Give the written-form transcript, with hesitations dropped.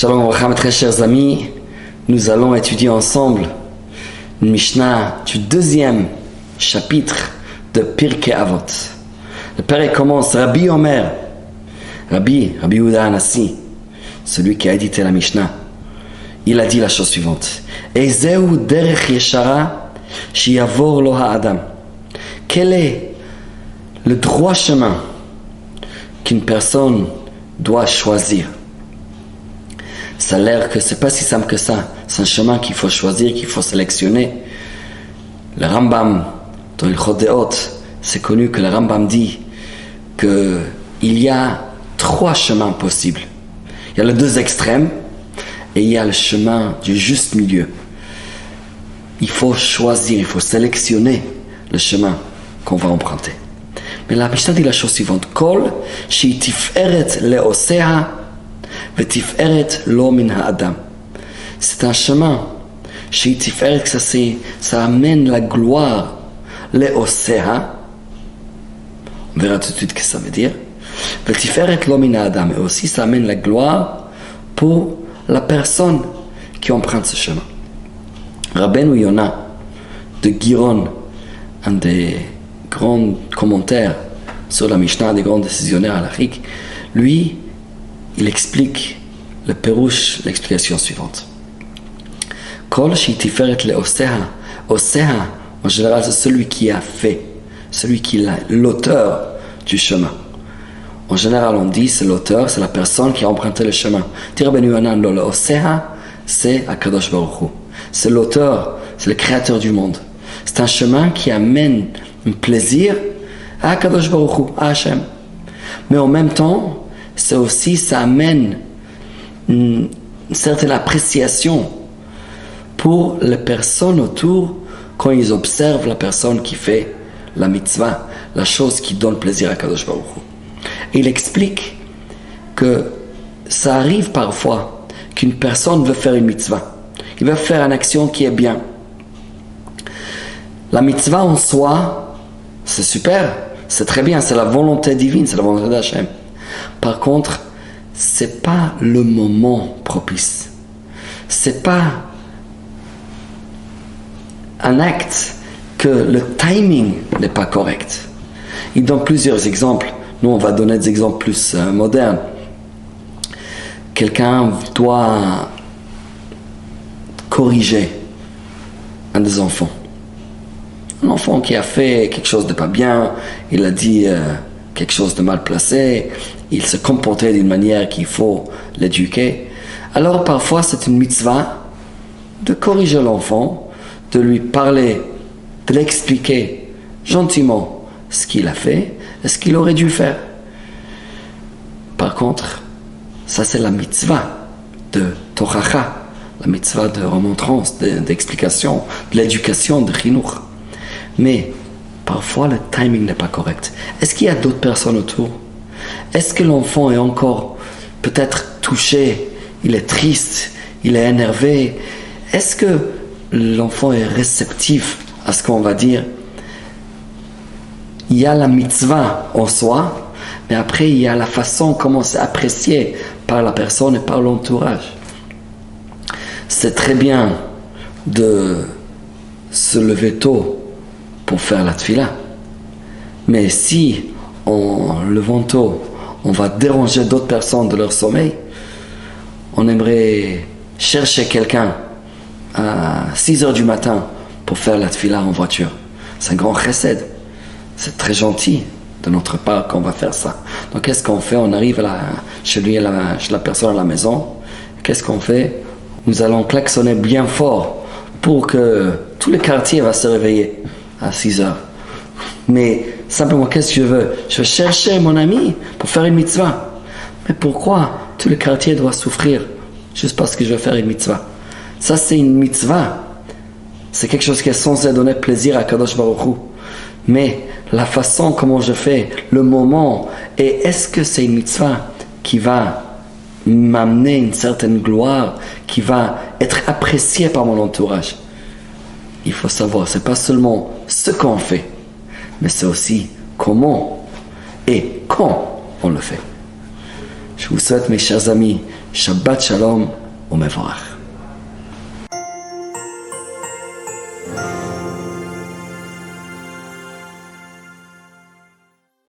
Shalom Aleichem, mes très chers amis, nous allons étudier ensemble une Mishnah du deuxième chapitre de Pirkei Avot. Le Père commence, Rabbi Omer, Rabbi Yehuda Hanassi, celui qui a édité la Mishnah, il a dit la chose suivante. Ezeu derech yeshara sheyavor lo ha'adam. Quel est le droit chemin qu'une personne doit choisir? Ça a l'air que c'est pas si simple que ça. C'est un chemin qu'il faut choisir, qu'il faut sélectionner. Le Rambam, dans le Chodéot, c'est connu que le Rambam dit qu'il y a 3 chemins possibles. Il y a les 2 extrêmes et il y a le chemin du juste milieu. Il faut choisir, il faut sélectionner le chemin qu'on va emprunter. Mais la Mishnah dit la chose suivante. Kol shi tiferet le'osea vetiferet lo min ha'adam. C'est un chemin. Shi tiferet, ça amène la gloire. Le'osea. On verra tout de suite ce que ça veut dire. Vetiferet lo min ha'adam. Et aussi ça amène la gloire pour la personne qui emprunte ce chemin. Rabbeinu Yonah de Giron, un des grands commentaires sur la Mishnah, des grands décisionnaires halachiques, lui, il explique le pérouche, l'explication suivante. Kol shi tiferet le osea. Osea, en général, c'est celui qui a fait, celui qui est l'auteur du chemin. En général, on dit c'est l'auteur, c'est la personne qui a emprunté le chemin. Rabbeinu Yonah, le osea, c'est Akadosh Baruch Hu. C'est l'auteur, c'est le créateur du monde. C'est un chemin qui amène un plaisir à Akadosh Baruch Hu, à Hashem. Mais en même temps, c'est aussi, ça amène une certaine appréciation pour les personnes autour quand ils observent la personne qui fait la mitzvah, la chose qui donne plaisir à Akadosh Baruch Hu. Et il explique que ça arrive parfois qu'une personne veut faire une mitzvah. Il veut faire une action qui est bien. La mitzvah en soi, c'est super, c'est très bien, c'est la volonté divine, c'est la volonté d'Hachem. Par contre, c'est pas le moment propice. C'est pas un acte que le timing n'est pas correct. Il donne plusieurs exemples. Nous, on va donner des exemples plus modernes. Quelqu'un doit corriger un des enfants. Un enfant qui a fait quelque chose de pas bien, il a dit quelque chose de mal placé, il se comportait d'une manière qu'il faut l'éduquer. Alors parfois c'est une mitzvah de corriger l'enfant, de lui parler, de l'expliquer gentiment ce qu'il a fait et ce qu'il aurait dû faire. Par contre, ça c'est la mitzvah de Toracha, la mitzvah de remontrance, d'explication, de l'éducation, de chinuch. Mais parfois le timing n'est pas correct. Est-ce qu'il y a d'autres personnes autour? Est-ce que l'enfant est encore peut-être touché? Il est triste? Il est énervé? Est-ce que l'enfant est réceptif à ce qu'on va dire? Il y a la mitzvah en soi, mais après il y a la façon comment c'est apprécié par la personne et par l'entourage. C'est très bien de se lever tôt pour faire la tefila. Mais si, en levant tôt, on va déranger d'autres personnes de leur sommeil, on aimerait chercher quelqu'un à 6 heures du matin pour faire la tefila en voiture. C'est un grand chesed. C'est très gentil de notre part qu'on va faire ça. Donc qu'est-ce qu'on fait? On arrive chez la personne à la maison. Qu'est-ce qu'on fait? Nous allons klaxonner bien fort pour que tout le quartier va se réveiller à 6 heures. Mais simplement, qu'est-ce que je veux? Je veux chercher mon ami pour faire une mitzvah. Mais pourquoi tout le quartier doit souffrir juste parce que je veux faire une mitzvah? Ça, c'est une mitzvah. C'est quelque chose qui est censé donner plaisir à Kadosh Baruch Hu. Mais la façon comment je fais, le moment, et est-ce que c'est une mitzvah qui va m'amener une certaine gloire, qui va être appréciée par mon entourage? Il faut savoir, c'est pas seulement ce qu'on fait, mais c'est aussi comment et quand on le fait. Je vous souhaite, mes chers amis, Shabbat Shalom ou Mevorach.